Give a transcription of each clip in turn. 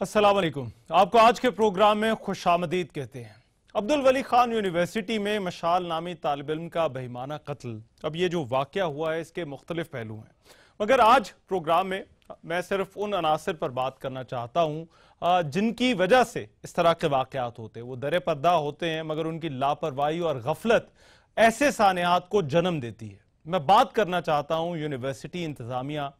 अस्सलाम वालेकुम। आपको आज के प्रोग्राम में खुशामदीद कहते हैं। अब्दुल वली खान यूनिवर्सिटी में मशाल नामी तालिब इल्म का बेईमाना कत्ल, अब ये जो वाक़या हुआ है इसके मुख्तलिफ पहलू हैं, मगर आज प्रोग्राम में मैं सिर्फ उन अनासर पर बात करना चाहता हूँ जिनकी वजह से इस तरह के वाक़यात होते हैं। वो दरे पर्दा होते हैं मगर उनकी लापरवाही और गफलत ऐसे सानियात को जन्म देती है। मैं बात करना चाहता हूँ यूनिवर्सिटी इंतज़ामिया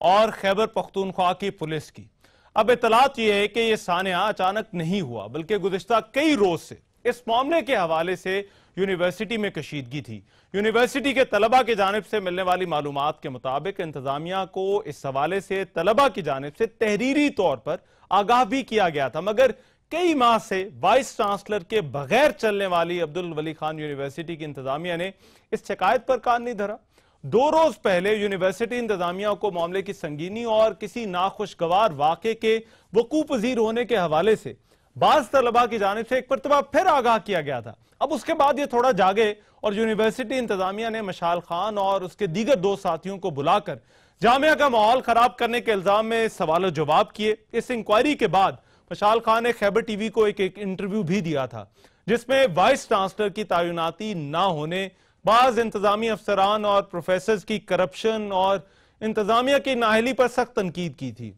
और खैबर पख्तूनख्वा की पुलिस की। अब इतलात यह है कि यह सानिया अचानक नहीं हुआ बल्कि गुज़िश्ता कई रोज से इस मामले के हवाले से यूनिवर्सिटी में कशीदगी थी। यूनिवर्सिटी के तलबा की जानिब से मिलने वाली मालूमात के मुताबिक इंतजामिया को इस हवाले से तलबा की जानिब से तहरीरी तौर पर आगाह भी किया गया था, मगर कई माह से वाइस चांसलर के बगैर चलने वाली अब्दुल वली खान यूनिवर्सिटी की इंतजामिया ने इस शिकायत पर कान नहीं धरा। 2 रोज पहले यूनिवर्सिटी इंतजामिया को मामले की संगीनी और किसी नाखुशगवार वाक़े के वकूअ पज़ीर होने के हवाले से बाज़ तलबा की जानिब से एक मरतबा फिर आगाह किया गया था। अब उसके बाद ये थोड़ा जागे और यूनिवर्सिटी इंतजामिया ने मशाल खान और उसके दीगर 2 साथियों को बुलाकर जामिया का माहौल खराब करने के इल्जाम में सवाल जवाब किए। इस इंक्वायरी के बाद मशाल खान ने खैबर टीवी को एक इंटरव्यू भी दिया था जिसमें वाइस चांसलर की तैनाती ना होने, बाज इंतजामी अफसरान और प्रोफेसर्स की करप्शन और इंतजामिया की नाअहली पर सख्त तनकीद की थी।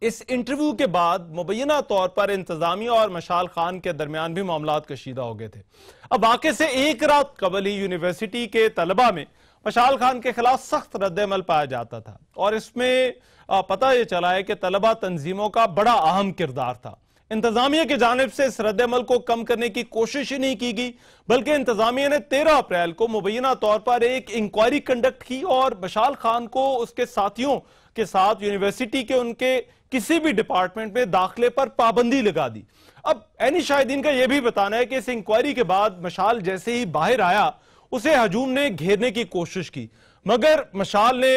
इस इंटरव्यू के बाद मुबैना तौर पर इंतजामिया और मशाल खान के दरमियान भी मामलात कशीदा हो गए थे। अब वाक़े से एक रात कबल ही यूनिवर्सिटी के तलबा में मशाल खान के खिलाफ सख्त रद्द-ए-अमल पाया जाता था और इसमें पता यह चला है कि तलबा तंजीमों का बड़ा अहम किरदार था। इंतजामिया की जानिब से इस रद्द-ए-अमल को कम करने की कोशिश ही नहीं की गई, बल्कि इंतजामिया ने 13 अप्रैल को मुबैना तौर पर एक इंक्वायरी कंडक्ट की और मशाल खान को उसके साथियों के साथ यूनिवर्सिटी के उनके किसी भी डिपार्टमेंट में दाखिले पर पाबंदी लगा दी। अब ऐनी शाहिदीन का यह भी बताना है कि इस इंक्वायरी के बाद मशाल जैसे ही बाहर आया उसे हजूम ने घेरने की कोशिश की, मगर मशाल ने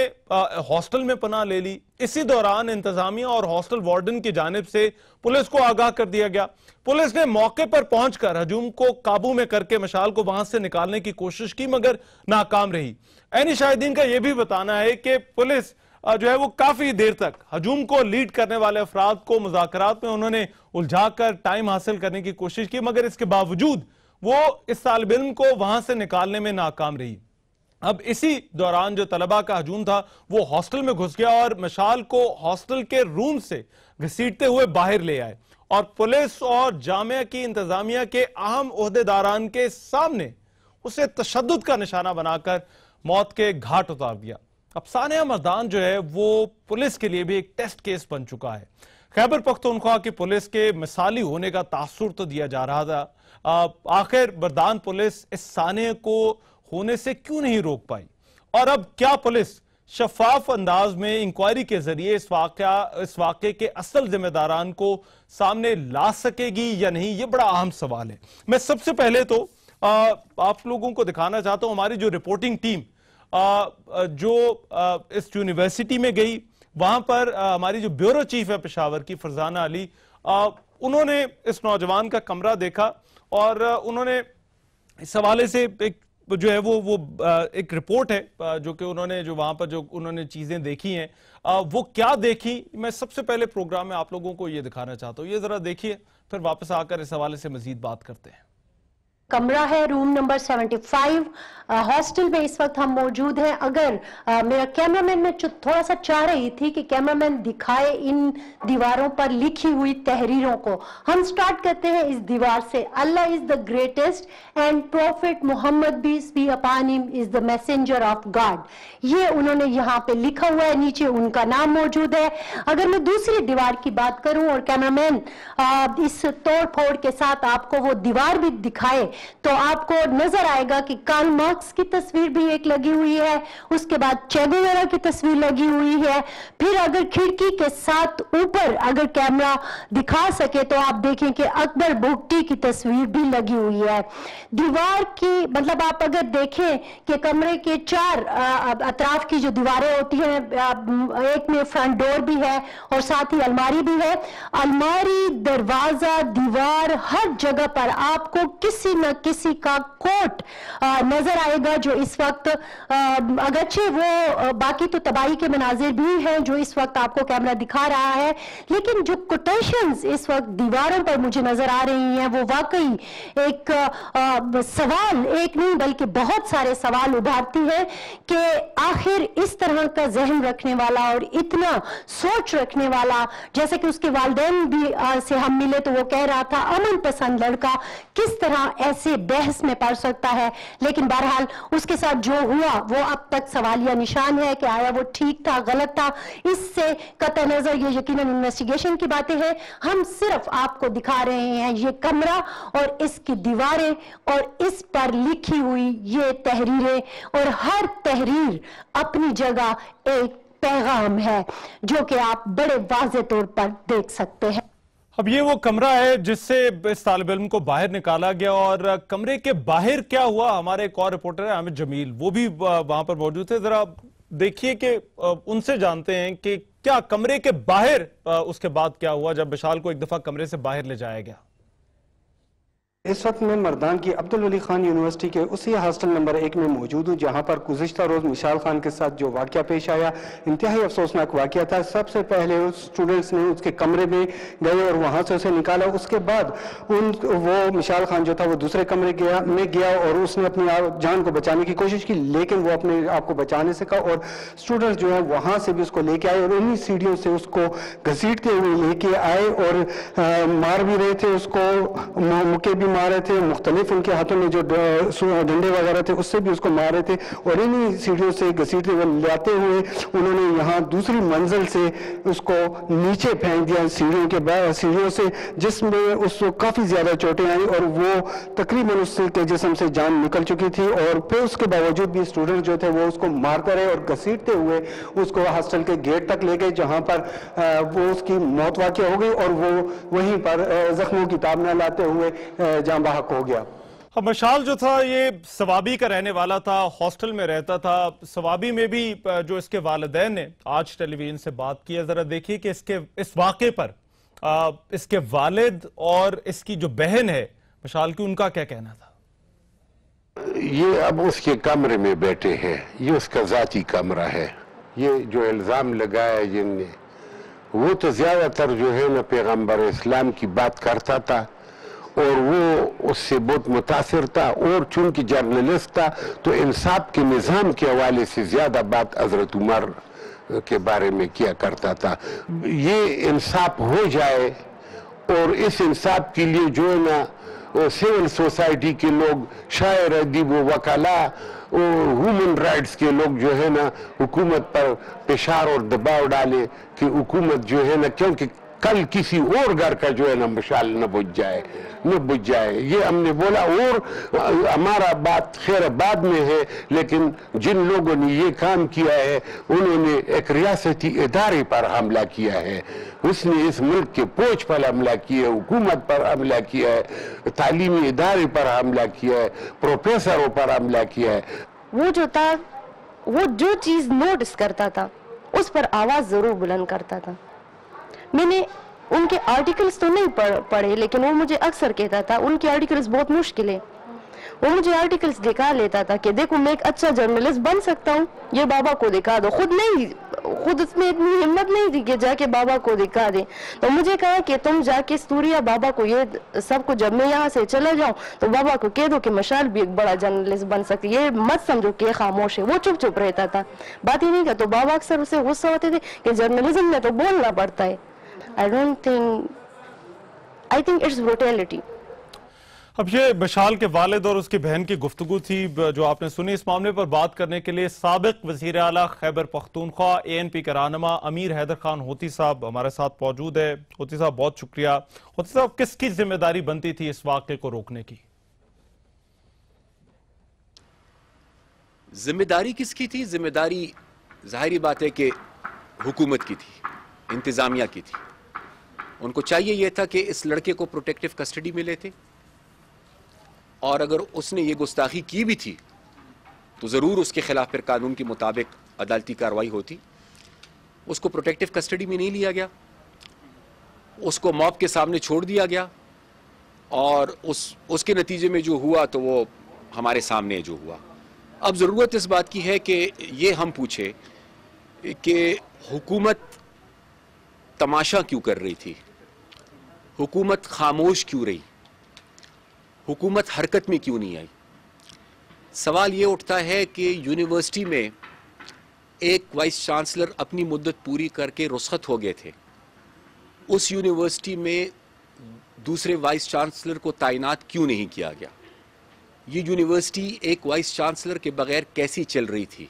हॉस्टल में पनाह ले ली। इसी दौरान इंतजामिया और हॉस्टल वार्डन की जानिब से पुलिस को आगाह कर दिया गया। पुलिस ने मौके पर पहुंचकर हजूम को काबू में करके मशाल को वहां से निकालने की कोशिश की, मगर नाकाम रही। ऐनी शाहिदीन का यह भी बताना है कि पुलिस जो है वो काफी देर तक हजूम को लीड करने वाले अफराद को मुज़ाकरात में उन्होंने उलझाकर टाइम हासिल करने की कोशिश की, मगर इसके बावजूद वो इस तालिब इल्म को वहां से निकालने में नाकाम रही। अब इसी दौरान जो तलबा का हजूम था वो हॉस्टल में घुस गया और मशाल को हॉस्टल के रूम से घसीटते हुए बाहर ले आए और पुलिस और जामिया की इंतजामिया के अहम ओहदेदारान के सामने उसे तशद्दुद का निशाना बनाकर मौत के घाट उतार दिया। अब सानिया मर्दान जो है वो पुलिस के लिए भी एक टेस्ट केस बन चुका है। खैबर पख्तूनख्वा की पुलिस के मिसाली होने का तासुर तो दिया जा रहा था। आखिर मर्दान पुलिस इस सानिया को होने से क्यों नहीं रोक पाई और अब क्या पुलिस शफाफ अंदाज में इंक्वायरी के जरिए इस वाक़े के असल जिम्मेदारान को सामने ला सकेगी या नहीं, ये बड़ा अहम सवाल है। मैं सबसे पहले तो आप लोगों को दिखाना चाहता हूं हमारी जो रिपोर्टिंग टीम जो इस यूनिवर्सिटी में गई, वहां पर हमारी जो ब्यूरो चीफ है पेशावर की फरजाना अली, उन्होंने इस नौजवान का कमरा देखा और उन्होंने इस हवाले से एक जो है वो एक रिपोर्ट है जो कि उन्होंने जो वहां पर जो उन्होंने चीजें देखी हैं वो क्या देखी, मैं सबसे पहले प्रोग्राम में आप लोगों को ये दिखाना चाहता हूं। ये जरा देखिए, फिर वापस आकर इस हवाले से मजीद बात करते हैं। कमरा है रूम नंबर 75 हॉस्टल में इस वक्त हम मौजूद हैं। अगर मेरा कैमरामैन, मैं थोड़ा सा चाह रही थी कि कैमरामैन दिखाए इन दीवारों पर लिखी हुई तहरीरों को। हम स्टार्ट करते हैं इस दीवार से, Allah is the greatest and prophet Muhammad peace be upon him is the messenger of God. ये उन्होंने यहाँ पे लिखा हुआ है, नीचे उनका नाम मौजूद है। अगर मैं दूसरी दीवार की बात करूं और कैमरामैन इस तोड़ फोड़ के साथ आपको वो दीवार भी दिखाए तो आपको नजर आएगा कि कार्ल मार्क्स की तस्वीर भी एक लगी हुई है, उसके बाद चे गुवेरा की तस्वीर लगी हुई है। फिर अगर खिड़की के साथ ऊपर अगर कैमरा दिखा सके तो आप देखें कि अकबर बुगटी की तस्वीर भी लगी हुई है। दीवार की मतलब आप अगर देखें कि कमरे के 4 अतराफ की जो दीवारें होती हैं, एक में फ्रंट डोर भी है और साथ ही अलमारी भी है। अलमारी, दरवाजा, दीवार, हर जगह पर आपको किसी न किसी का कोट नजर आएगा जो इस वक्त, अगरचे वो बाकी तो तबाही के मनाजिर भी हैं जो इस वक्त आपको कैमरा दिखा रहा है, लेकिन जो कोटेशंस इस वक्त दीवारों पर मुझे नजर आ रही हैं वो वाकई एक सवाल, एक नहीं बल्कि बहुत सारे सवाल उभारती है कि आखिर इस तरह का जहन रखने वाला और इतना सोच रखने वाला, जैसे कि उसके वालिदैन भी से हम मिले तो वो कह रहा था अमन पसंद लड़का किस तरह ऐसे बहस में पड़ सकता है। लेकिन बहरहाल उसके साथ जो हुआ वो अब तक सवालिया निशान है कि आया वो ठीक था गलत था, इससे कतई नजर ये यकीनन इन्वेस्टिगेशन की बातें हैं। हम सिर्फ आपको दिखा रहे हैं ये कमरा और इसकी दीवारें और इस पर लिखी हुई ये तहरीरें, और हर तहरीर अपनी जगह एक पैगाम है जो कि आप बड़े वाज़े तौर पर देख सकते हैं। अब ये वो कमरा है जिससे इस तालिब इल्म को बाहर निकाला गया, और कमरे के बाहर क्या हुआ, हमारे एक और रिपोर्टर है आमिर जमील, वो भी वहां पर मौजूद थे। जरा देखिए कि उनसे जानते हैं कि क्या कमरे के बाहर उसके बाद क्या हुआ जब विशाल को एक दफा कमरे से बाहर ले जाया गया। इस वक्त मैं मर्दान की अब्दुल वली खान यूनिवर्सिटी के उसी हॉस्टल नंबर 1 में मौजूद हूँ जहाँ पर गुज़िश्ता रोज़ मिशाल खान के साथ जो वाक़या पेश आया, इंतहाई अफसोसनाक वाक़या था। सबसे पहले उस स्टूडेंट्स ने उसके कमरे में गए और वहाँ से उसे निकाला। उसके बाद वो मिशाल खान जो था वो दूसरे कमरे में गया और उसने अपनी जान को बचाने की कोशिश की, लेकिन वो अपने आप को बचा नहीं सका और स्टूडेंट्स जो है वहाँ से भी उसको लेके आए और उन्हीं सीढ़ियों से उसको घसीटते हुए लेके आए और मार भी रहे थे, उसको मुक्के भी मार रहे थे, मुख्तलिफ उनके हाथों में जो डंडे वगैरह थे उससे भी उसको मार रहे थे और इन्हीं सीढ़ियों से घसीटते हुए लाते हुए उन्होंने यहाँ दूसरी मंजिल से उसको नीचे फेंक दिया सीढ़ियों से, जिसमें उसको काफ़ी ज़्यादा चोटें आई और वो तकरीबन उसके जिस्म से जान निकल चुकी थी। और फिर उसके बावजूद भी स्टूडेंट जो थे वो उसको मारते रहे और घसीटते हुए उसको हॉस्टल के गेट तक ले गए जहाँ पर वो उसकी मौत वाक़या हो गई और वो वहीं पर जख्मों की ताब न लाते हुए जान बहक हो गया। अब मशाल जो था ये सवाबी का रहने वाला था, हॉस्टल में रहता था। सवाबी में भी जो इसके वालिदैन ने आज टेलीविजन से बात की है, जरा देखिए कि इस वाक़े पर इसके वालिद और इसकी जो बहन है मशाल की, उनका क्या कहना था। ये अब उसके कमरे में बैठे हैं, ये उसका जाती कमरा है। ये जो इल्ज़ाम लगाया जिनने, वो तो ज्यादातर जो है ना पैगम्बर इस्लाम की बात करता था और वो उससे बहुत मुतासिर था और चूंकि जर्नलिस्ट था तो इंसाफ के निज़ाम के हवाले से ज्यादा बात हजरत उमर के बारे में किया करता था। ये इंसाफ हो जाए और इस इंसाफ के लिए जो है ना सिविल सोसाइटी के लोग, शायर, अदीब, वकाला और ह्यूमन राइट्स के लोग जो है ना हुकूमत पर पेशार और दबाव डाले कि हुकूमत जो है ना, क्योंकि कल किसी और घर का जो है ना मशाल न बुझ जाए, ये हमने बोला। और हमारा बात खैर बाद में है, लेकिन जिन लोगों ने ये काम किया है उन्होंने एक रियासती इदारे पर हमला किया है, उसने इस मुल्क के पोच पर हमला किया है, हुकूमत पर हमला किया है, तालीमी इदारे पर हमला किया है, प्रोफेसरों पर हमला किया है। वो जो था, वो जो चीज नोटिस करता था उस पर आवाज जरूर बुलंद करता था। मैंने उनके आर्टिकल्स तो नहीं पढ़े, लेकिन वो मुझे अक्सर कहता था उनके आर्टिकल्स बहुत मुश्किल है। वो मुझे आर्टिकल्स दिखा लेता था कि देखो मैं एक अच्छा जर्नलिस्ट बन सकता हूँ, ये बाबा को दिखा दो। खुद उसमें इतनी हिम्मत नहीं थी कि जाके बाबा को दिखा दे। तो मुझे कहा कि तुम जाके स्तूरिया बाबा को ये सब कुछ, जब मैं यहाँ से चला जाऊँ तो बाबा को कह दो कि मशाल भी एक बड़ा जर्नलिस्ट बन सकती है, ये मत समझो कि खामोश है। वो चुप चुप रहता था, बात ही नहीं करता। तो बाबा अक्सर उसे गुस्सा होते थे कि जर्नलिज्म में तो बोलना पड़ता है। I think it's brutality. अब ये मशाल के वालिद और उसकी बहन की गुफ्तगू थी जो आपने सुनी। इस मामले पर बात करने के लिए साबिक वज़ीर आला खैबर पख्तूनख्वा ANP का रहनुमा अमीर हैदर खान होती साहब हमारे साथ मौजूद है। होती साहब बहुत शुक्रिया। होती साहब, किसकी जिम्मेदारी बनती थी इस वाक़े को रोकने की? जिम्मेदारी किसकी थी? जिम्मेदारी जाहिर बात है कि हुकूमत की थी, इंतजामिया की थी। उनको चाहिए यह था कि इस लड़के को प्रोटेक्टिव कस्टडी में लेते, और अगर उसने ये गुस्ताखी की भी थी तो ज़रूर उसके खिलाफ फिर कानून के मुताबिक अदालती कार्रवाई होती। उसको प्रोटेक्टिव कस्टडी में नहीं लिया गया, उसको मॉब के सामने छोड़ दिया गया और उसके नतीजे में जो हुआ तो वो हमारे सामने जो हुआ। अब ज़रूरत इस बात की है कि ये हम पूछे कि हुकूमत तमाशा क्यों कर रही थी, हुकूमत खामोश क्यों रही, हुकूमत हरकत में क्यों नहीं आई। सवाल ये उठता है कि यूनिवर्सिटी में एक वाइस चांसलर अपनी मुद्दत पूरी करके रुखसत हो गए थे, उस यूनिवर्सिटी में दूसरे वाइस चांसलर को तैनात क्यों नहीं किया गया। ये यूनिवर्सिटी एक वाइस चांसलर के बगैर कैसी चल रही थी।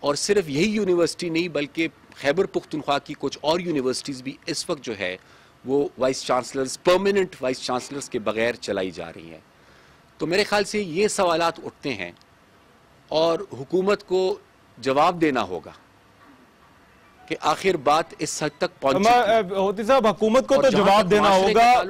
और सिर्फ यही यूनिवर्सिटी नहीं बल्कि खैबर पुख्तनख्वा की कुछ और यूनिवर्सिटीज़ भी इस वक्त जो है वो vice chancellors, permanent vice chancellors के बगैर चलाई जा रही हैं। तो मेरे ख्याल से ये सवालात उठते हैं और हुकूमत को जवाब देना होगा कि आखिर बात इस हद तक पहुंची। होती साहब, हुकूमत को तो जवाब देना होगा,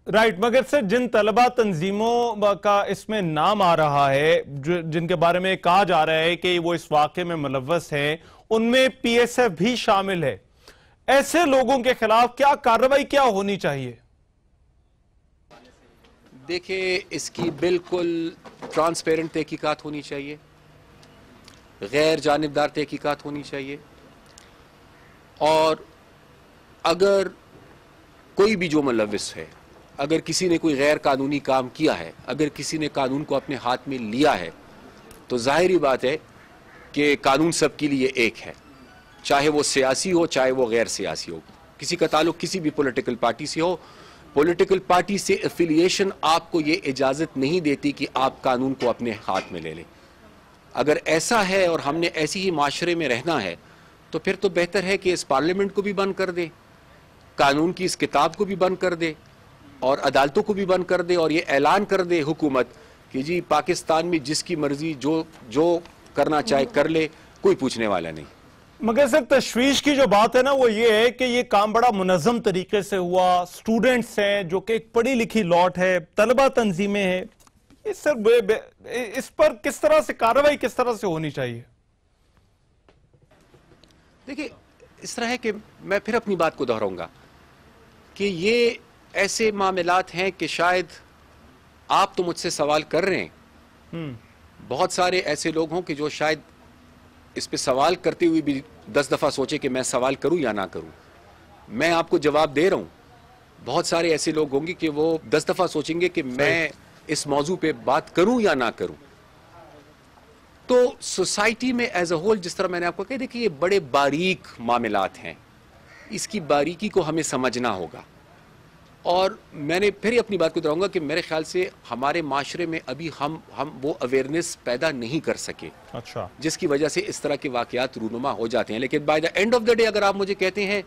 राइट, मगर से जिन तलबा तंजीमों का इसमें नाम आ रहा है, जिनके बारे में कहा जा रहा है कि वो इस वाक़े में मुलव्वस हैं, उनमें पीएसएफ भी शामिल है। ऐसे लोगों के खिलाफ क्या कार्रवाई क्या होनी चाहिए? देखिए, इसकी बिल्कुल ट्रांसपेरेंट तहकीकात होनी चाहिए, गैर जानिबदार तहकीकात होनी चाहिए। और अगर कोई भी जो मुलव्विस है, अगर किसी ने कोई गैर कानूनी काम किया है, अगर किसी ने कानून को अपने हाथ में लिया है, तो जाहिर बात है कि कानून सबके लिए एक है, चाहे वो सियासी हो चाहे वो गैर सियासी हो। किसी का ताल्लुक किसी भी पॉलिटिकल पार्टी से हो, पॉलिटिकल पार्टी से एफिलिएशन आपको ये इजाज़त नहीं देती कि आप कानून को अपने हाथ में ले लें। अगर ऐसा है और हमने ऐसी ही माशरे में रहना है तो फिर तो बेहतर है कि इस पार्लियामेंट को भी बंद कर दे, कानून की इस किताब को भी बंद कर दे और अदालतों को भी बंद कर दे और ये ऐलान कर दे हुकूमत कि जी पाकिस्तान में जिसकी मर्जी जो करना चाहे कर ले, कोई पूछने वाला नहीं। मगर सर, तशवीश की जो बात है ना वो ये है कि ये काम बड़ा मुनज़्ज़म तरीके से हुआ, स्टूडेंट्स हैं जो कि एक पढ़ी लिखी लॉट है, तलबा तंजीमें हैं, इस पर किस तरह से कार्रवाई किस तरह से होनी चाहिए? देखिए, इस तरह है कि मैं फिर अपनी बात को दोहराऊंगा कि ये ऐसे मामलात हैं कि शायद आप तो मुझसे सवाल कर रहे हैं, बहुत सारे ऐसे लोग हों कि जो शायद इस पे सवाल करते हुए भी 10 दफ़ा सोचे कि मैं सवाल करूं या ना करूं। मैं आपको जवाब दे रहा हूं, बहुत सारे ऐसे लोग होंगे कि वो 10 दफ़ा सोचेंगे कि मैं इस मौजू पे बात करूं या ना करूं। तो सोसाइटी में एज अ होल, जिस तरह मैंने आपको कहा, देखिए ये बड़े बारीक मामलात हैं, इसकी बारीकी को हमें समझना होगा। और मैंने फिर अपनी बात को दोहराऊंगा कि मेरे ख्याल से हमारे माशरे में अभी हम वो अवेयरनेस पैदा नहीं कर सके, अच्छा, जिसकी वजह से इस तरह के वाकयात रूनुमा हो जाते हैं। लेकिन by the end of the day अगर आप मुझे कहते हैं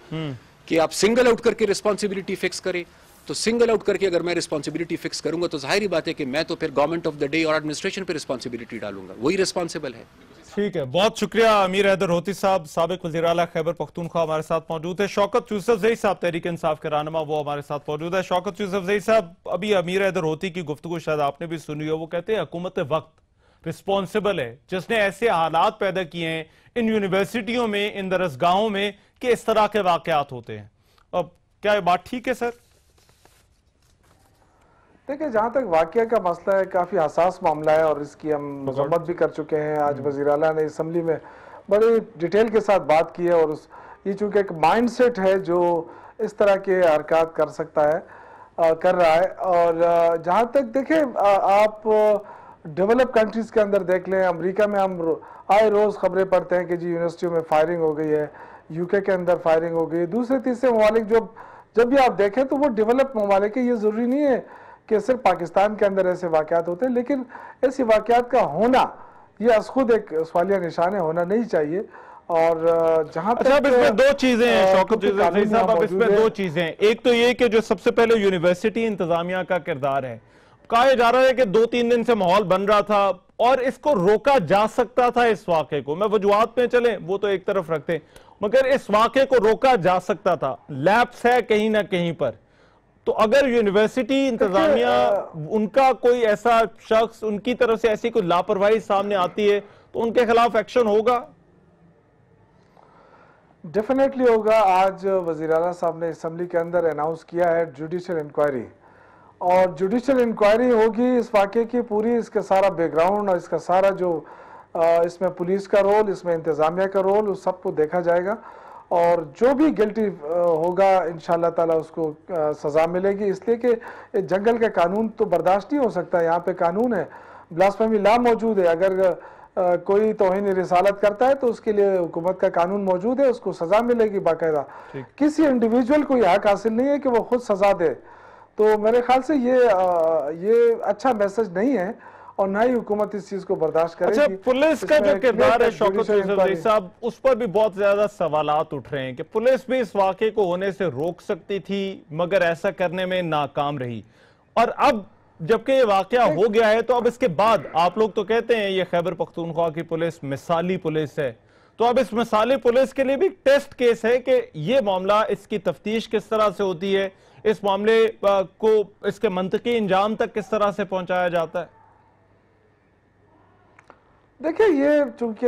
कि आप सिंगल आउट करके रिस्पॉन्सिबिलिटी फिक्स करें, तो सिंगल आउट करके अगर मैं रिस्पॉन्सिबिलिटी फिक्स करूंगा तो जाहिर बात है कि मैं तो फिर गवर्नमेंट ऑफ द डे और एडमिनिस्ट्रेशन पे रिस्पॉन्सिबिलिटी डालूंगा, वही रिस्पॉन्सिबल है। ठीक है, बहुत शुक्रिया अमीर हैदर होती साहब, साबिक वज़ीर आला खैबर पख्तूनख्वा हमारे साथ मौजूद है। शौकत यूसुफजई साहब तहरीक इंसाफ के रहनुमा, वो हमारे साथ मौजूद है। शौकत यूसुफजई साहब, अभी अमीर हैदर होती की गुफ्तगू शायद आपने भी सुनी हो, वो कहते हैं हुकूमत वक्त रिस्पॉन्सिबल है जिसने ऐसे हालात पैदा किए हैं इन यूनिवर्सिटियों में, इन दरसगाहों में कि इस तरह के वाकयात होते हैं। अब क्या ये बात ठीक है सर? देखिए, जहाँ तक वाकया का मसला है, काफ़ी हसास मामला है और इसकी हम मजम्मत भी कर चुके हैं। आज वज़ीर आला ने असम्बली में बड़ी डिटेल के साथ बात की है और ये चूँकि एक माइंडसेट है जो इस तरह के हरकत कर सकता है, कर रहा है। और जहाँ तक देखें, आप डेवलप कंट्रीज़ के अंदर देख लें, अमेरिका में हम आए रोज़ खबरें पढ़ते हैं कि जी यूनिवर्सिटियों में फायरिंग हो गई है, यूके के अंदर फायरिंग हो गई है। दूसरे तीसरे ममालिक जब भी आप देखें तो वो डेवलप ममालिक है। ये ज़रूरी नहीं है कि सिर्फ पाकिस्तान के अंदर ऐसे वाकयात होते हैं, लेकिन ऐसे वाकयात का होना ये अस खुद एक सवालिया निशान है, होना नहीं चाहिए। और जहाँ तक इसमें दो चीजें हैं शौकत साहब, अब इसमें दो चीजें हैं। एक तो ये कि जो सबसे पहले यूनिवर्सिटी इंतजामिया का किरदार है, कहा जा रहा है कि 2-3 दिन से माहौल बन रहा था और इसको रोका जा सकता था। इस वाक़े को मैं वजूहात में चले वो तो एक तरफ रखते, मगर इस वाक़े को रोका जा सकता था। लैप्स है कहीं ना कहीं पर, तो अगर यूनिवर्सिटी इंतजामिया उनका कोई ऐसा शख्स, उनकी तरफ से ऐसी कोई लापरवाही सामने आती है तो उनके खिलाफ एक्शन होगा? डेफिनेटली होगा। आज वज़ीर आला साहब ने असेंबली के अंदर अनाउंस किया है जुडिशियल इंक्वायरी, और जुडिशल इंक्वायरी होगी इस वाक़े की पूरी, इसका सारा बैकग्राउंड और इसका सारा जो इसमें पुलिस का रोल, इसमें इंतज़ामिया का रोल, उस सबको देखा जाएगा और जो भी गिल्टी होगा इंशाअल्लाह ताला उसको सज़ा मिलेगी। इसलिए कि जंगल का कानून तो बर्दाश्त नहीं हो सकता, यहाँ पे कानून है, ब्लास्फेमी लॉ मौजूद है। अगर कोई तौहीन रिसालत करता है तो उसके लिए हुकूमत का कानून मौजूद है, उसको सज़ा मिलेगी बाकायदा। किसी इंडिविजुअल को यह हक हासिल नहीं है कि वो खुद सज़ा दे। तो मेरे ख्याल से ये अच्छा मैसेज नहीं है और ना ही हुकूमत इस चीज को बर्दाश्त करेगी। अच्छा, पुलिस का जो किरदार है शौकत यूसुफजई साहब, उस पर भी बहुत ज्यादा सवालात उठ रहे हैं कि पुलिस भी इस वाक़े को होने से रोक सकती थी मगर ऐसा करने में नाकाम रही, और अब जबकि ये वाकया हो गया है तो अब इसके बाद आप लोग तो कहते हैं ये खैबर पख्तूनख्वा की पुलिस मिसाली पुलिस है, तो अब इस मिसाली पुलिस के लिए भी टेस्ट केस है कि ये मामला, इसकी तफ्तीश किस तरह से होती है, इस मामले को इसके मंतकी इंजाम तक किस तरह से पहुंचाया जाता है। देखिए, ये चूंकि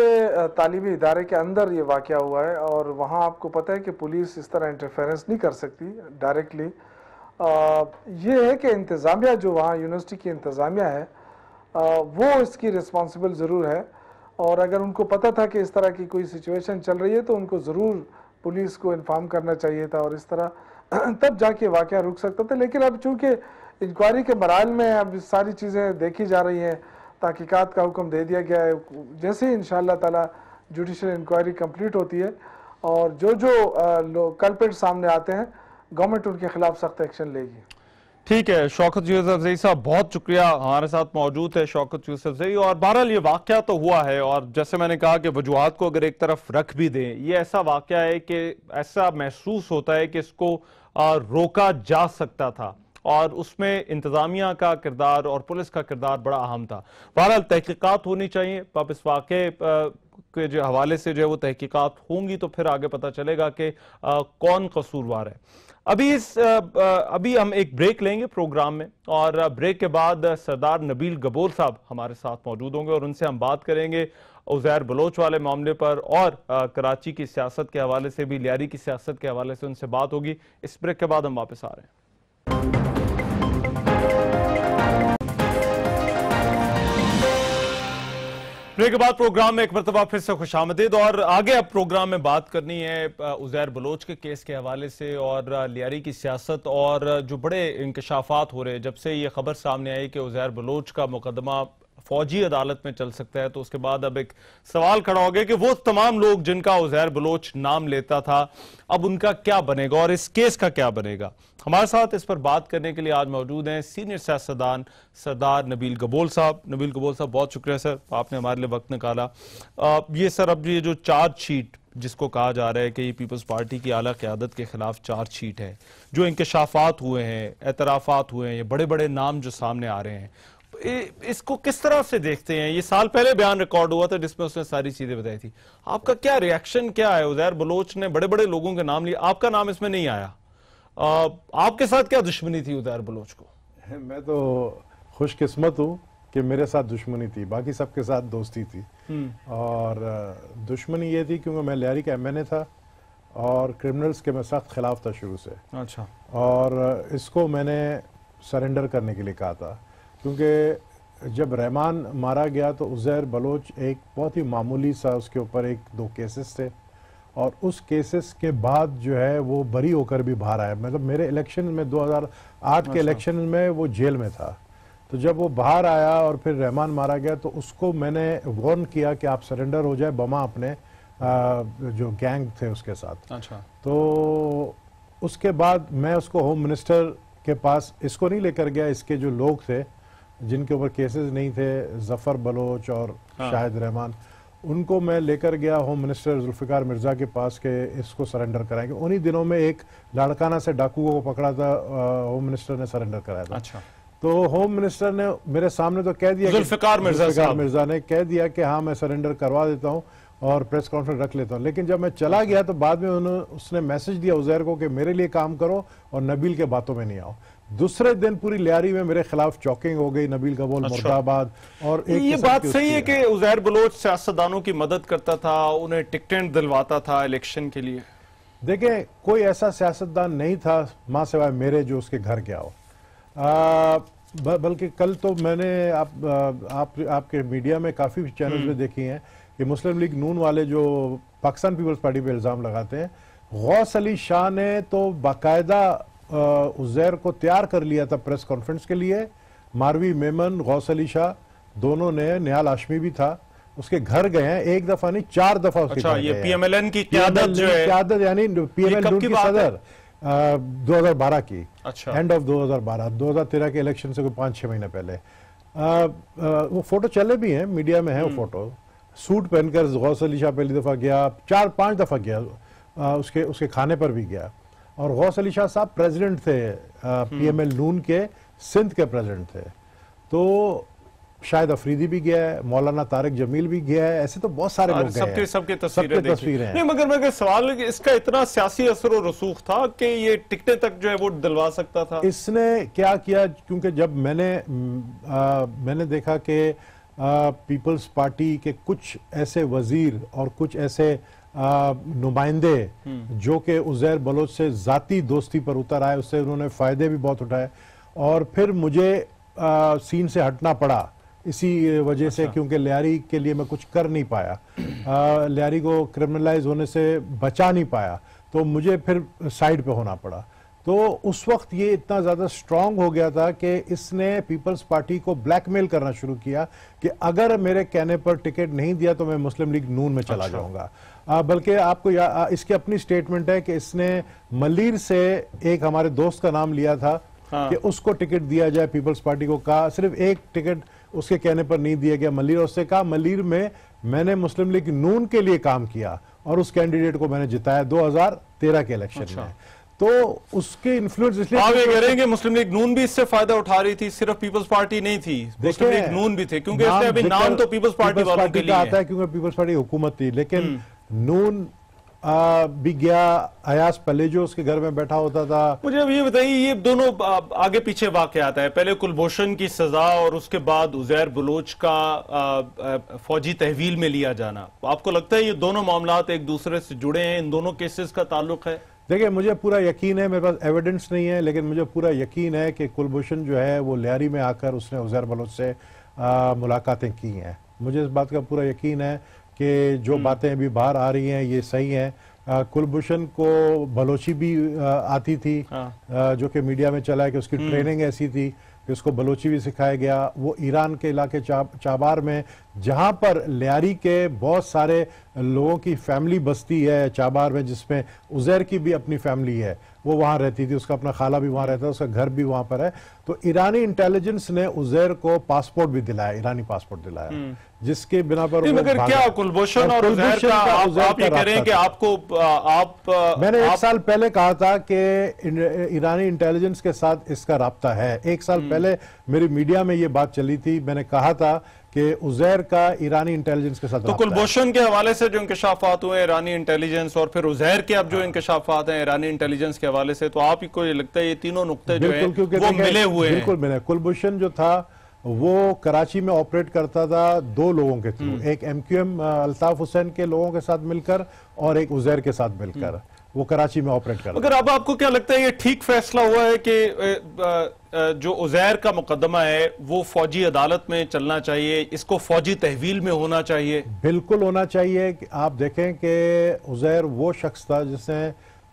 तालीमी इदारे के अंदर ये वाक़या हुआ है और वहाँ आपको पता है कि पुलिस इस तरह इंटरफेरेंस नहीं कर सकती डायरेक्टली। ये है कि इंतज़ामिया जो वहाँ यूनिवर्सिटी की इंतज़ामिया है वो इसकी रिस्पॉन्सिबल ज़रूर है, और अगर उनको पता था कि इस तरह की कोई सिचुएशन चल रही है तो उनको ज़रूर पुलिस को इन्फॉर्म करना चाहिए था और इस तरह तब जाके वाक़या रुक सकता था। लेकिन अब चूँकि इंक्वायरी के मराहल में अब सारी चीज़ें देखी जा रही हैं, तहकीकात का हुक्म दे दिया गया है, जैसे ही इंशाअल्लाह ताला जुडिशल इंक्वायरी कंप्लीट होती है और जो कल्प्रिट सामने आते हैं गवर्नमेंट उनके खिलाफ सख्त एक्शन लेगी। ठीक है, शौकत यूसुफजई साहब बहुत शुक्रिया, हमारे साथ मौजूद है शौकत यूसुफजई। और बहरहाल ये वाक़या तो हुआ है और जैसे मैंने कहा कि वजूहात को अगर एक तरफ रख भी दें, ये ऐसा वाक़या है कि ऐसा महसूस होता है कि इसको रोका जा सकता था और उसमें इंतज़ामिया का किरदार और पुलिस का किरदार बड़ा अहम था। बहरहाल तहकीकात होनी चाहिए, अब इस वाक़े के जो हवाले से जो है वो तहकीकात होंगी तो फिर आगे पता चलेगा कि कौन कसूरवार है। अभी हम एक ब्रेक लेंगे प्रोग्राम में और ब्रेक के बाद सरदार नबील गबोर साहब हमारे साथ मौजूद होंगे और उनसे हम बात करेंगे उज़ैर बलोच वाले मामले पर और कराची की सियासत के हवाले से भी, लियारी की सियासत के हवाले से उनसे बात होगी। इस ब्रेक के बाद हम वापस आ रहे हैं। ब्रेक के बाद प्रोग्राम में एक मरतबा फिर से खुशामदीद और आगे अब प्रोग्राम में बात करनी है उज़ैर बलोच के केस के हवाले से और लियारी की सियासत और जो बड़े इंकशाफात हो रहे हैं। जब से ये खबर सामने आई कि उज़ैर बलोच का मुकदमा फौजी अदालत में चल सकता है तो उसके बाद अब एक सवाल खड़ा हो गया कि वो तमाम लोग जिनका उज़ैर बलोच नाम लेता था अब उनका क्या बनेगा और इस केस का क्या बनेगा। हमारे साथ इस पर बात करने के लिए आज मौजूद हैं सीनियर सियासतदान सरदार नबील गबोर साहब। नबील गबोर साहब बहुत शुक्रिया सर, आपने हमारे लिए वक्त निकाला। ये सर अब ये जो चार्जशीट जिसको कहा जा रहा है कि ये पीपल्स पार्टी की आला क़यादत के खिलाफ चार्जशीट है, जो इंकशाफात हुए हैं, एतराफ़ात हुए हैं, ये बड़े बड़े नाम जो सामने आ रहे हैं, इसको किस तरह से देखते हैं? ये साल पहले बयान रिकॉर्ड हुआ था जिसमें उसने सारी चीजें बताई थी, आपका क्या रिएक्शन क्या है? उज़ैर बलोच ने बड़े बड़े लोगों के नाम लिए, आपका नाम इसमें नहीं आया, आपके साथ क्या दुश्मनी थी उज़ैर बलोच को? मैं तो खुशकिस्मत हूँ कि मेरे साथ दुश्मनी थी, बाकी सबके साथ दोस्ती थी। और दुश्मनी ये थी क्योंकि मैं लियारी का एमएनए था और क्रिमिनल्स के मैं सख्त खिलाफ था शुरू से। अच्छा। और इसको मैंने सरेंडर करने के लिए कहा था क्योंकि जब रहमान मारा गया तो उज़ैर बलोच एक बहुत ही मामूली सा, उसके ऊपर एक दो केसेस थे और उस केसेस के बाद जो है वो बरी होकर भी बाहर आया। मतलब मेरे इलेक्शन में 2008 के इलेक्शन में वो जेल में था, तो जब वो बाहर आया और फिर रहमान मारा गया तो उसको मैंने वार्न किया कि आप सरेंडर हो जाए बमा अपने जो गैंग थे उसके साथ। अच्छा। तो उसके बाद मैं उसको होम मिनिस्टर के पास इसको नहीं लेकर गया, इसके जो लोग थे जिनके ऊपर केसेस नहीं थे, जफर बलोच और शाहिद रहमान, उनको मैं लेकर गया होम मिनिस्टर जुल्फिकार मिर्जा के पास के इसको सरेंडर कराएंगे। उन्हीं दिनों में एक लाड़काना से डाकुओं को पकड़ा था, होम मिनिस्टर ने सरेंडर कराया था। अच्छा। तो होम मिनिस्टर ने मेरे सामने तो कह दिया, जुल्फिकार मिर्जा ने कह दिया कि हाँ मैं सरेंडर करवा देता हूँ और प्रेस कॉन्फ्रेंस रख लेता हूँ। लेकिन जब मैं चला गया तो बाद में उसने मैसेज दिया उज़ैर को कि मेरे लिए काम करो और नबील के बातों में नहीं आओ। दूसरे दिन पूरी लियारी में मेरे खिलाफ चौकिंग हो गई, नबील गबोर मुर्दाबाद। और ये बात सही है कि उज़ैर बलोच सियासतदानों की मदद करता था, उन्हें टिकटें दिलवाता था इलेक्शन के लिए? देखिए, कोई ऐसा सियासतदान नहीं था मां सिवाय मेरे जो उसके घर गया हो। बल्कि कल तो मैंने आपके मीडिया में काफ़ी चैनल में देखी हैं कि मुस्लिम लीग नून वाले जो पाकिस्तान पीपल्स पार्टी पे इल्ज़ाम लगाते हैं, गौस अली शाह ने तो बाकायदा उज़ैर को तैयार कर लिया था प्रेस कॉन्फ्रेंस के लिए। मारवी मेमन, गौस अली शाह दोनों ने, निहाल हाशमी भी था, उसके घर गए हैं, एक दफा नहीं 4 दफा उसके घर ये गए हैं। पीएमएलएन की क़यादत जो है, क़यादत यानी पीएमएल की सदर 2012 की, अच्छा, एंड ऑफ 2012, 2013 के इलेक्शन से कोई 5-6 महीने पहले। वो फोटो चले भी हैं, मीडिया में है वो फोटो। सूट पहनकर गौस अली शाह पहली दफा गया, 4-5 दफा गया, उसके खाने पर भी गया। और गौस अली शाह साहब प्रेसिडेंट थे पीएमएल नून के, सिंध के प्रेसिडेंट थे। तो शायद अफरीदी भी गया है, मौलाना तारिक जमील भी गया है, ऐसे तो बहुत सारे लोग गए हैं। सबके तस्वीरें हैं। नहीं, मगर सवाल है कि इसका इतना सियासी असर और रसूख था कि ये टिकटें तक जो है वो दिलवा सकता था। इसने क्या किया, क्योंकि जब मैंने देखा कि पीपल्स पार्टी के कुछ ऐसे वजीर और कुछ ऐसे नुमाइंदे जो कि उज़ैर बलोच से जाती दोस्ती पर उतर आए, उससे उन्होंने फायदे भी बहुत उठाए, और फिर मुझे सीन से हटना पड़ा इसी वजह से, क्योंकि लियारी के लिए मैं कुछ कर नहीं पाया, लियारी को क्रिमिनलाइज होने से बचा नहीं पाया, तो मुझे फिर साइड पे होना पड़ा। तो उस वक्त ये इतना ज़्यादा स्ट्रांग हो गया था कि इसने पीपल्स पार्टी को ब्लैकमेल करना शुरू किया कि अगर मेरे कहने पर टिकट नहीं दिया तो मैं मुस्लिम लीग नून में चला जाऊंगा। बल्कि आपको इसकी अपनी स्टेटमेंट है कि इसने मलीर से एक हमारे दोस्त का नाम लिया था कि उसको टिकट दिया जाए, पीपल्स पार्टी को कहा, सिर्फ एक टिकट उसके कहने पर नहीं दिया गया मलीर। उससे कहा मलीर में मैंने मुस्लिम लीग नून के लिए काम किया और उस कैंडिडेट को मैंने जिताया 2013 के इलेक्शन में। तो उसके इन्फ्लुएंस इसलिए आप ये कह रहे हैं कि मुस्लिम लीग नून भी इससे फायदा उठा रही थी, सिर्फ पीपल्स पार्टी नहीं थी, मुस्लिम लीग नून भी थे, क्योंकि इससे अभी नाम तो पीपल्स पार्टी वालों के लिए आता है, क्योंकि पीपल्स पार्टी हुकूमत थी, लेकिन नून भी गया। अयाज पलेजो उसके घर में बैठा होता था। मुझे अब ये बताइए, ये दोनों आगे पीछे वाकयात है, पहले कुलभूषण की सजा और उसके बाद उज़ैर बलोच का फौजी तहवील में लिया जाना, आपको लगता है ये दोनों मामलात एक दूसरे से जुड़े हैं, इन दोनों केसेस का ताल्लुक है? देखिए, मुझे पूरा यकीन है, मेरे पास एविडेंस नहीं है, लेकिन मुझे पूरा यकीन है कि कुलभूषण जो है वो लियारी में आकर उसने उज़ैर बलोच से मुलाकातें की हैं। मुझे इस बात का पूरा यकीन है कि जो बातें अभी बाहर आ रही हैं ये सही हैं। कुलभूषण को बलोची भी आती थी, जो कि मीडिया में चला है कि उसकी ट्रेनिंग ऐसी थी कि उसको बलोची भी सिखाया गया। वो ईरान के इलाके चाबार में, जहाँ पर लियारी के बहुत सारे लोगों की फैमिली बसती है चाबार में, जिसमें उज़ैर की भी अपनी फैमिली है, वो वहाँ रहती थी, उसका अपना खाला भी वहाँ रहता है, उसका घर भी वहाँ पर है। तो ईरानी इंटेलिजेंस ने उज़ैर को पासपोर्ट भी दिलाया, ईरानी पासपोर्ट दिलाया, जिसके बिना पर मगर क्या कुलभूषण और उज़ैर का आप ये कह रहे हैं कि आपको मैंने 1 साल पहले कहा था कि ईरानी इंटेलिजेंस के साथ इसका राब्ता है। 1 साल पहले मेरी मीडिया में ये बात चली थी, मैंने कहा था कि उज़ैर का ईरानी इंटेलिजेंस के साथ। तो कुलभूषण के हवाले से जो इंकशाफात हुए ईरानी इंटेलिजेंस, और फिर उज़ैर के अब जो इंकशाफात हैं ईरानी इंटेलिजेंस के हवाले से, तो आप को ये लगता है ये तीनों नुक्ते जो है वो मिले हुए हैं? बिल्कुल मिले। कुलभूषण जो था वो कराची में ऑपरेट करता था 2 लोगों के थ्रू, एक MQM अल्ताफ हुसैन के लोगों के साथ मिलकर और एक उज़ैर के साथ मिलकर वो कराची में ऑपरेट करता। मगर अब आपको क्या लगता है ये ठीक फैसला हुआ है कि जो उज़ैर का मुकदमा है वो फौजी अदालत में चलना चाहिए, इसको फौजी तहवील में होना चाहिए? बिल्कुल होना चाहिए। आप देखें कि उज़ैर वो शख्स था जिसने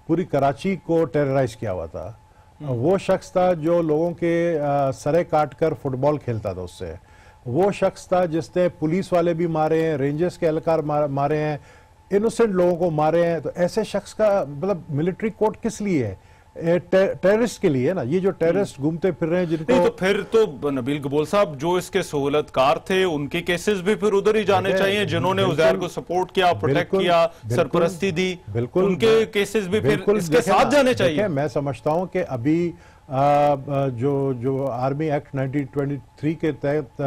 पूरी कराची को टेरराइज किया हुआ था, वो शख्स था जो लोगों के सरे काट कर फुटबॉल खेलता था उससे, वो शख्स था जिसने पुलिस वाले भी मारे हैं, रेंजर्स के एहलकार मारे हैं, इनोसेंट लोगों को मारे हैं। तो ऐसे शख्स का मतलब मिलिट्री कोर्ट किस लिए है? टेररिस्ट के लिए ना। ये जो टेररिस्ट घूमते फिर रहे हैं जिनको, तो फिर तो नबील कबूल साहब जो इसके सहूलतकार थे उनके केसेस भी फिर उधर ही जाने चाहिए, जिन्होंने उज़ैर को सपोर्ट किया, प्रोटेक्ट किया, सरपरस्ती दी, बिल्कुल उनके केसेस भी फिर इसके साथ जाने चाहिए। मैं समझता हूं कि अभी जो आर्मी एक्ट 1923 के तहत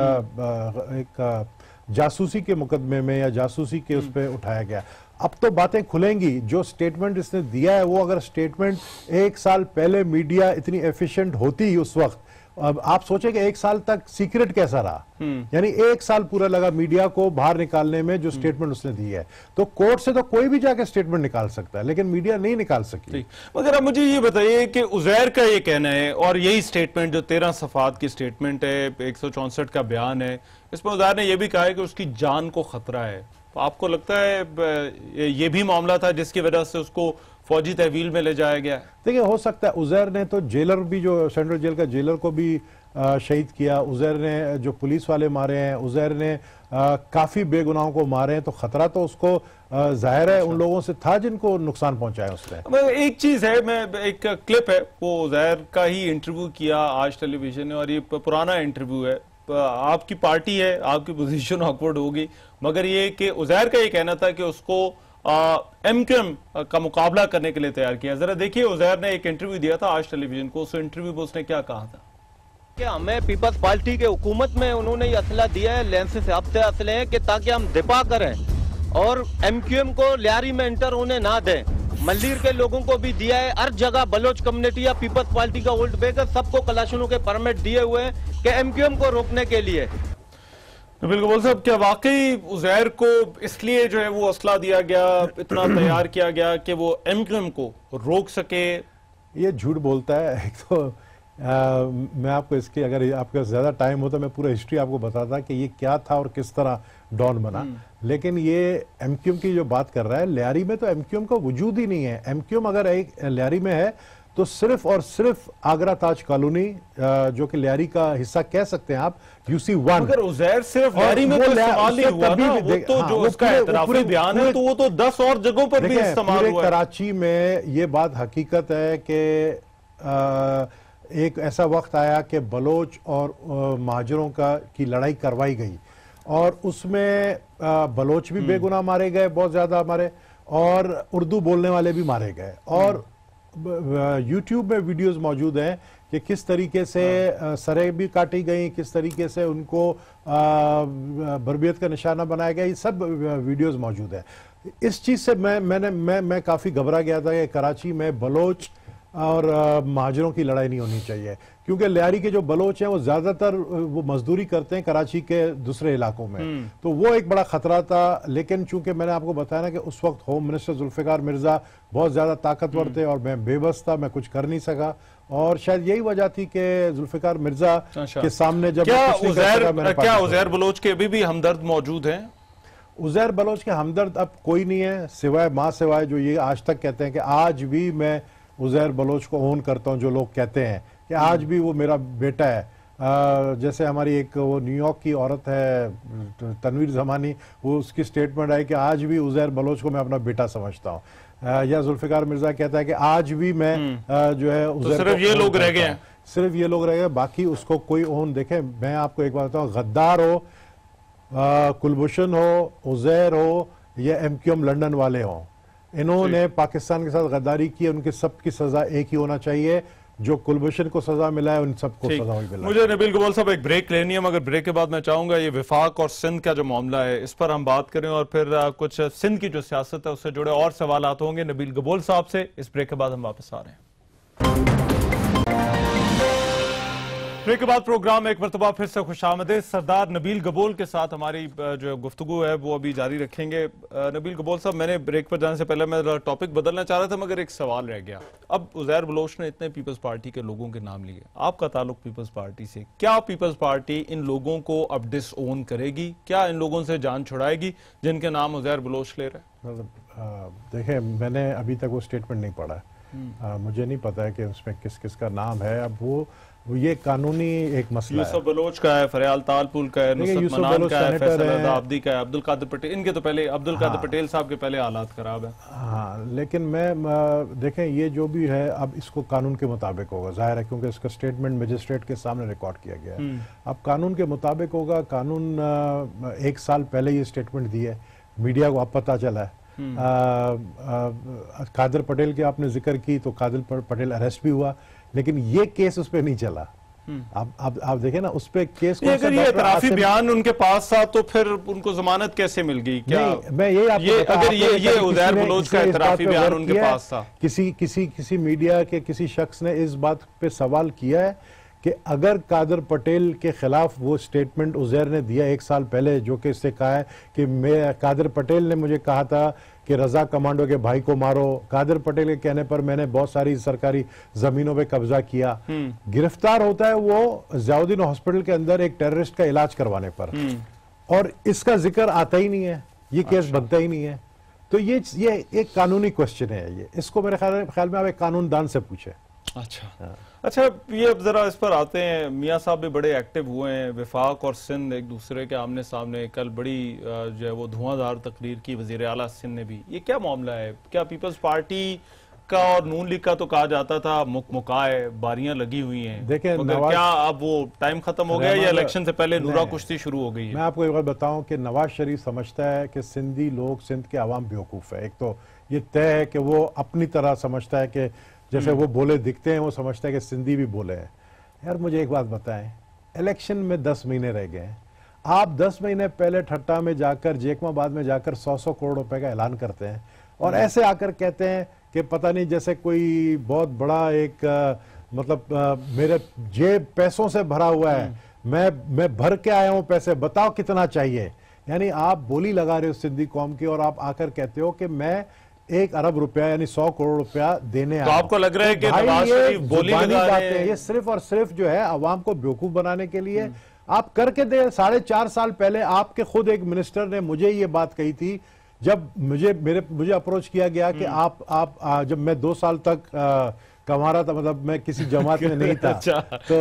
एक जासूसी के मुकदमे में या जासूसी के उस पर उठाया गया, अब तो बातें खुलेंगी। जो स्टेटमेंट इसने दिया है वो अगर स्टेटमेंट 1 साल पहले मीडिया इतनी एफिशिएंट होती उस वक्त, अब आप सोचे कि 1 साल तक सीक्रेट कैसा रहा, यानी 1 साल पूरा लगा मीडिया को बाहर निकालने में जो स्टेटमेंट उसने दी है। तो कोर्ट से तो कोई भी जाके स्टेटमेंट निकाल सकता है, लेकिन मीडिया नहीं निकाल सकी। मगर अब मुझे ये बताइए कि उजैर का ये कहना है और यही स्टेटमेंट जो 13 सफात की स्टेटमेंट है, 164 का बयान है, इसमें उजैर ने यह भी कहा है कि उसकी जान को खतरा है। तो आपको लगता है ये भी मामला था जिसकी वजह से उसको फौजी तहवील में ले जाया गया? देखिए, हो सकता है उजैर ने तो जेलर भी, जो सेंट्रल जेल का जेलर को भी शहीद किया, उजैर ने जो पुलिस वाले मारे हैं, उजैर ने काफी बेगुनाहों को मारे हैं, तो खतरा तो उसको जाहिर है उन लोगों से था जिनको नुकसान पहुंचाया उसने। एक चीज है, मैं एक क्लिप है, वो उजैर का ही इंटरव्यू किया आज टेलीविजन ने, और ये पुराना इंटरव्यू है। आपकी पार्टी है, आपकी पोजीशन ऑकवर्ड होगी, मगर ये कि उजैर का ये कहना था कि उसको एमक्यूएम का मुकाबला करने के लिए तैयार किया। जरा देखिए, उजैर ने एक इंटरव्यू दिया था आज टेलीविजन को, उस इंटरव्यू में उसने क्या कहा था कि हमें पीपल्स पार्टी के हुकूमत में उन्होंने ये असला दिया है, लेंस से हफ्ते असले हैं कि ताकि हम दिफा करें और एमक्यूएम को लियारी में इंटर होने ना दें। मल्लीर के लोगों को भी दिया है, हर जगह बलोच कम्युनिटी या पीपल्स पार्टी का वोट बेकर सबको कलाशनों के परमिट दिए हुए हैं कि एमक्यूएम को रोकने के लिए। नबील गबोल साहब, क्या वाकई उजैर को इसलिए जो है वो असला दिया गया, इतना तैयार किया गया कि वो एमक्यूएम को रोक सके? ये झूठ बोलता है। एक तो मैं आपको इसकी, अगर आपका ज्यादा टाइम हो तो मैं पूरा हिस्ट्री आपको बताता कि ये क्या था और किस तरह डॉन बना, लेकिन ये एमक्यूएम की जो बात कर रहा है, लियारी में तो एमक्यूएम का वजूद ही नहीं है। एमक्यूएम अगर एक लियारी में है तो सिर्फ और सिर्फ आगरा ताज कॉलोनी, जो कि लियारी का हिस्सा कह सकते हैं आप, UC1। मगर उजैर सिर्फ लियारी में तो इस्तेमाल नहीं हुआ ना, वो तो जो उसका एतराफी बयान है तो वो तो 10 और जगहों पर भी इस्तेमाल हुआ है। कराची में ये बात हकीकत है कि एक ऐसा वक्त आया कि बलोच और महाजरों की लड़ाई करवाई गई, और उसमें बलोच भी बेगुनाह मारे गए, बहुत ज्यादा मारे, और उर्दू बोलने वाले भी मारे गए। और YouTube में वीडियोस मौजूद हैं कि किस तरीके से सरें भी काटी गई, किस तरीके से उनको बर्बियत का निशाना बनाया गया, ये सब वीडियोस मौजूद है। इस चीज से मैं काफी घबरा गया था कि कराची में बलोच और महाजरों की लड़ाई नहीं होनी चाहिए, क्योंकि लियारी के जो बलोच हैं वो ज्यादातर वो मजदूरी करते हैं कराची के दूसरे इलाकों में, तो वो एक बड़ा खतरा था। लेकिन चूंकि मैंने आपको बताया ना कि उस वक्त होम मिनिस्टर जुल्फिकार मिर्जा बहुत ज्यादा ताकतवर थे और मैं बेबस था, मैं कुछ कर नहीं सका, और शायद यही वजह थी कि जुल्फिकार मिर्जा के सामने जब क्या उजैर बलोच के अभी भी हमदर्द मौजूद हैं? उजैर बलोच के हमदर्द अब कोई नहीं है, सिवाय माँ सिवाय जो ये आज तक कहते हैं कि आज भी मैं उजैर बलोच को ओन करता हूं, जो लोग कहते हैं कि आज भी वो मेरा बेटा है। जैसे हमारी एक वो न्यूयॉर्क की औरत है तनवीर जमानी, वो उसकी स्टेटमेंट आई कि आज भी उजैर बलोच को मैं अपना बेटा समझता हूं। या जुल्फिकार मिर्जा कहता है कि आज भी मैं जो है उजैर, तो सिर्फ ये लोग रह गए, सिर्फ ये लोग रह गए, बाकी उसको कोई ओन। देखे, मैं आपको एक बात बताऊं, गद्दार हो, कुलभूषण हो, उजैर हो या एमक्यूएम लंदन वाले हों, इन्होंने पाकिस्तान के साथ गद्दारी की, उनके सबकी सजा एक ही होना चाहिए। जो कुलभूषण को सजा मिला है उन सबको सजा ही मिला। मुझे नबील गबोल साहब एक ब्रेक लेनी है, मगर ब्रेक के बाद मैं चाहूंगा ये विफाक और सिंध का जो मामला है इस पर हम बात करें, और फिर कुछ सिंध की जो सियासत है उससे जुड़े और सवालात होंगे नबील गबोल साहब से। इस ब्रेक के बाद हम वापस आ रहे हैं। ब्रेक के बाद प्रोग्राम में एक मरतबा फिर से खुशामदीद। सरदार नबील गबोल के साथ हमारी जो गुफ्तगू है वो अभी जारी रखेंगे। नबील गबोल साहब, मैंने ब्रेक पर जाने से पहले मैं टॉपिक बदलना चाह रहा था, मगर एक सवाल रह गया। अब उजैर बलोच ने इतने पीपल्स पार्टी के लोगों के नाम लिए, आपका ताल्लुक पीपल्स पार्टी से, क्या पीपल्स पार्टी इन लोगों को अब डिसओन करेगी? क्या इन लोगों से जान छुड़ाएगी जिनके नाम उजैर बलोच ले रहे हैं? देखें, मैंने अभी तक वो स्टेटमेंट नहीं पढ़ा, मुझे नहीं पता है कि उसमें किस किस का नाम है। अब वो ये कानूनी एक मसला है। यूसुफ बलोच का है, फरियाल तालपुल का है, नुसरत मनान का है, फैसल रज़ा अब्दी का है, अब्दुल कादिर पटेल, इनके तो पहले अब्दुल कादिर पटेल साहब के पहले हालात खराब है। हाँ, लेकिन मैं देखें, ये जो भी है अब इसको कानून के मुताबिक होगा, जाहिर है, क्योंकि इसका स्टेटमेंट मजिस्ट्रेट के सामने रिकॉर्ड किया गया है। अब कानून के मुताबिक होगा। कानून 1 साल पहले ये स्टेटमेंट दी है, मीडिया को अब पता चला है। कादिर पटेल की आपने जिक्र की, तो कादिर पटेल अरेस्ट भी हुआ, लेकिन ये केस उस पर नहीं चला। आप देखें ना, उस पे केस को, अगर ये एतराफी बयान उनके पास था तो फिर उनको जमानत कैसे मिल गई? क्या मैं ये अगर ये उजैर बलोच का एतराफी बयान उनके पास था, किसी मीडिया के किसी शख्स ने इस बात पे सवाल किया है कि अगर कादर पटेल के खिलाफ वो स्टेटमेंट उज़ैर ने दिया 1 साल पहले, जो कि इससे कहा है कि मैं कादर पटेल ने मुझे कहा था कि रजा कमांडो के भाई को मारो, कादर पटेल के कहने पर मैंने बहुत सारी सरकारी जमीनों पे कब्जा किया, गिरफ्तार होता है वो ज़ियाउद्दीन हॉस्पिटल के अंदर एक टेररिस्ट का इलाज करवाने पर, और इसका जिक्र आता ही नहीं है, ये केस बनता ही नहीं है। तो ये एक कानूनी क्वेश्चन है, ये इसको मेरे ख्याल में आप एक कानूनदान से पूछे। अच्छा, ये अब जरा इस पर आते हैं। मियां साहब भी बड़े एक्टिव हुए हैं, वफाक और सिंध एक दूसरे के आमने सामने, कल बड़ी जो है वो धुआंधार तकरीर की वजीर आला सिंध ने भी। ये क्या मामला है? क्या पीपल्स पार्टी का और नून लीग का तो कहा जाता था मुकाए, बारियां लगी हुई हैं, देखिए क्या अब वो टाइम खत्म हो गया या इलेक्शन से पहले नूरा कुश्ती शुरू हो गई है? मैं आपको एक बात बताऊं कि नवाज शरीफ समझता है कि सिंधी लोग, सिंध के आवाम बेवकूफ है। एक तो ये तय है कि वो अपनी तरह समझता है कि जैसे वो बोले दिखते हैं, वो समझता है कि सिंधी भी बोले हैं। यार मुझे एक बात बताएं, इलेक्शन में 10 महीने रह गए हैं, आप 10 महीने पहले ठट्टा में जाकर, जेकमाबाद में जाकर 100-100 करोड़ रुपए का ऐलान करते हैं और ऐसे आकर कहते हैं कि पता नहीं जैसे कोई बहुत बड़ा एक मतलब मेरे जेब पैसों से भरा हुआ है, मैं भर के आया हूं पैसे, बताओ कितना चाहिए। यानी आप बोली लगा रहे हो सिंधी कौम की और आप आकर कहते हो कि मैं 1 अरब रुपया यानी 100 करोड़ रुपया देने तो आपको लग रहा है कि नवाज शरीफ बोली लगा रहे हैं? ये सिर्फ और सिर्फ जो है अवाम को बेवकूफ बनाने के लिए आप करके दे। 4.5 साल पहले आपके खुद एक मिनिस्टर ने मुझे ये बात कही थी, जब मुझे अप्रोच किया गया कि आप जब मैं 2 साल तक कमा रहा था, मतलब मैं किसी जमात में नहीं था, तो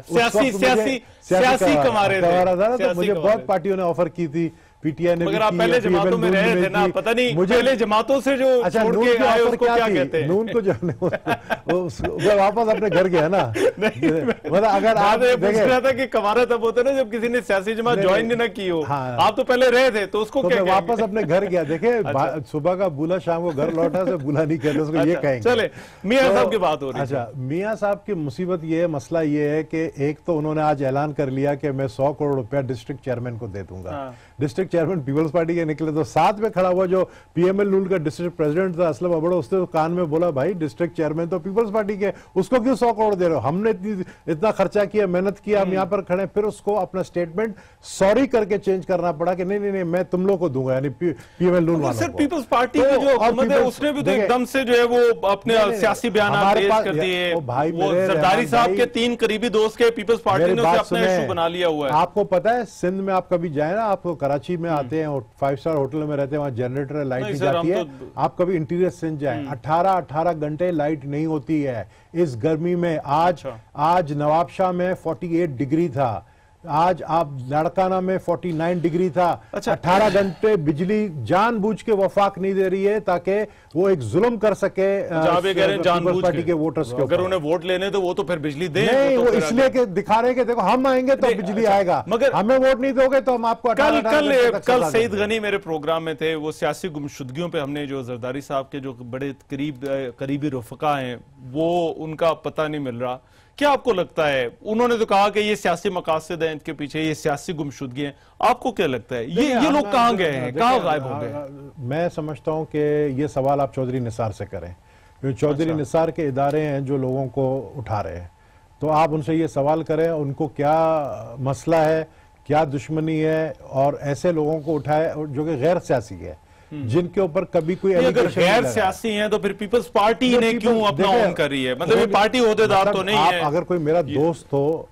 सियासी कमा रहा था, तो मुझे बहुत पार्टियों ने ऑफर की थी, पीटीआई ने, मगर आप पहले जमातों में रहे थे ना, पता नहीं मुझे पहले जमातों से जो छोड़ के आए उसको क्या कहते हैं? नून को जो वो वापस अपने घर गया ना, मतलब अगर आप पूछ रहा था कि कमारा तब होता है ना जब किसी ने सियासी जमात ज्वाइन ना की हो। आप तो पहले रहे थे, तो उसको क्या वापस अपने घर गया। देखे सुबह का बुला शाम को घर लौटा, से बुला नहीं कहते, उसको ये कहेंगे। चले मियां साहब की बात हो रही है। अच्छा, मियां साहब की मुसीबत ये है, मसला ये है कि एक तो उन्होंने आज ऐलान कर लिया कि मैं 100 करोड़ रुपया डिस्ट्रिक्ट चेयरमैन को दे दूंगा। डिस्ट्रिक्ट चेयरमैन पीपल्स पार्टी के निकले, तो साथ में खड़ा हुआ जो पीएमएल नून का डिस्ट्रिक्ट प्रेसिडेंट था असलम अबड़ो, उसने तो कान में बोला, भाई डिस्ट्रिक्ट चेयरमैन तो पीपल्स पार्टी के, उसको क्यों 100 करोड़ दे रहे हो? हमने इतना खर्चा किया, मेहनत किया, हम यहाँ पर खड़े। फिर उसको अपना स्टेटमेंट सॉरी करके चेंज करना पड़ा कि नहीं मैं तुम लोग को दूंगा, यानी पीएमएल नून वालों को। पीपल्स पार्टी की जो हुकूमत है उसने भी तो एकदम से जो है वो अपने सियासी बयान पेश कर दिए। वो जरदारी साहब के 3 करीबी दोस्त के पीपल्स पार्टी ने उसे अपना इशू बना लिया हुआ है। आपको पता है सिंध में आप कभी जाए ना, आपको कराची में आते हैं, 5 स्टार होटल में रहते हैं, वहां जनरेटर है, लाइट नहीं जाती है। आप कभी इंटीरियर सिंध जाएं, 18 घंटे लाइट नहीं होती है इस गर्मी में। आज नवाबशाह में 48 डिग्री था, आज आप लड़काना में 49 डिग्री था। 18 घंटे बिजली जानबूझ के वफाक नहीं दे रही है ताकि वो एक जुल्म कर सके पीपल्स पार्टी के वोटर्स के। अगर उन्हें वोट लेने तो वो तो फिर बिजली दें। नहीं, वो इसलिए कि दिखा रहे कि देखो हम आएंगे तो बिजली आएगा, मगर हमें वोट नहीं दोगे तो हम आपको। कल सईद गनी मेरे प्रोग्राम में थे, वो सियासी गुमशुदगियों पे हमने जो जरदारी साहब के जो बड़े करीबी रफका हैं वो उनका पता नहीं मिल रहा। क्या आपको लगता है? उन्होंने तो कहा कि ये सियासी मकासद हैं इनके पीछे, ये सियासी गुमशुदगी है। आपको क्या लगता है ये लोग कहाँ गए हैं, कहाँ गायब हो गए? मैं समझता हूं कि ये सवाल आप चौधरी निसार से करें, क्योंकि चौधरी निसार के इदारे हैं जो लोगों को उठा रहे हैं, तो आप उनसे ये सवाल करें उनको क्या मसला है, क्या दुश्मनी है, और ऐसे लोगों को उठाए जो कि गैर सियासी है, जिनके ऊपर कभी कोई अगर गैर सियासी हैं तो फिर पीपल्स पार्टी ने क्यों अपना ऑन कर रही है? मतलब ये पार्टी होदेदार तो नहीं है। अगर कोई मेरा दोस्त हो,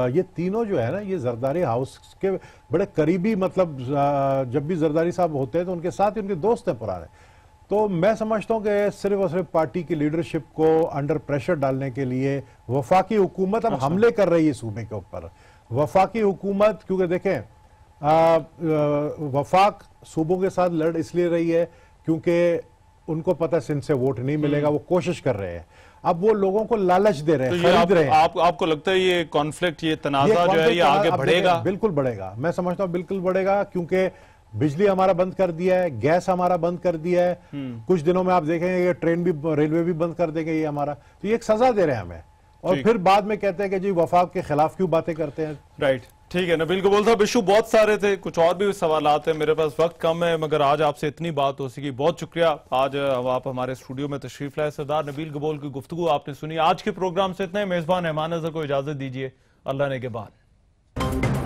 ये तीनों जो है ना, ये जरदारी हाउस के बड़े करीबी, मतलब जब भी जरदारी साहब होते हैं तो उनके साथ ही उनके दोस्त हैं पुराने। तो मैं समझता हूं कि सिर्फ और सिर्फ पार्टी की लीडरशिप को अंडर प्रेशर डालने के लिए वफाकी हुकूमत अब हमले कर रही है सूबे के ऊपर। वफाकी हुकूमत, क्योंकि देखें वफाक सूबों के साथ लड़ इसलिए रही है क्योंकि उनको पता है सिंध से वोट नहीं मिलेगा, वो कोशिश कर रहे हैं। अब वो लोगों को लालच दे रहे हैं, खरीद रहे हैं। आपको लगता है ये कॉन्फ्लिक्ट, ये तनाजा जो है ये आगे बढ़ेगा? बिल्कुल बढ़ेगा, मैं समझता हूं बिल्कुल बढ़ेगा, क्योंकि बिजली हमारा बंद कर दिया है, गैस हमारा बंद कर दिया है, कुछ दिनों में आप देखेंगे ये ट्रेन भी, रेलवे भी बंद कर देंगे ये हमारा। तो ये एक सजा दे रहे हैं हमें, और फिर बाद में कहते हैं कि जी वफाक के खिलाफ क्यों बातें करते हैं। राइट। ठीक है, नबील कबूल साहब, इशू बहुत सारे थे, कुछ और भी सवालात हैं, मेरे पास वक्त कम है, मगर आज आपसे इतनी बात हो सकी, बहुत शुक्रिया। आज आप हमारे स्टूडियो में तशरीफ लाए। सरदार नबील कबूल की गुफ्तगू आपने सुनी। आज के प्रोग्राम से इतना ही। मेजबान रहमान अज़हर को इजाजत दीजिए। अल्लाह ने के बाद।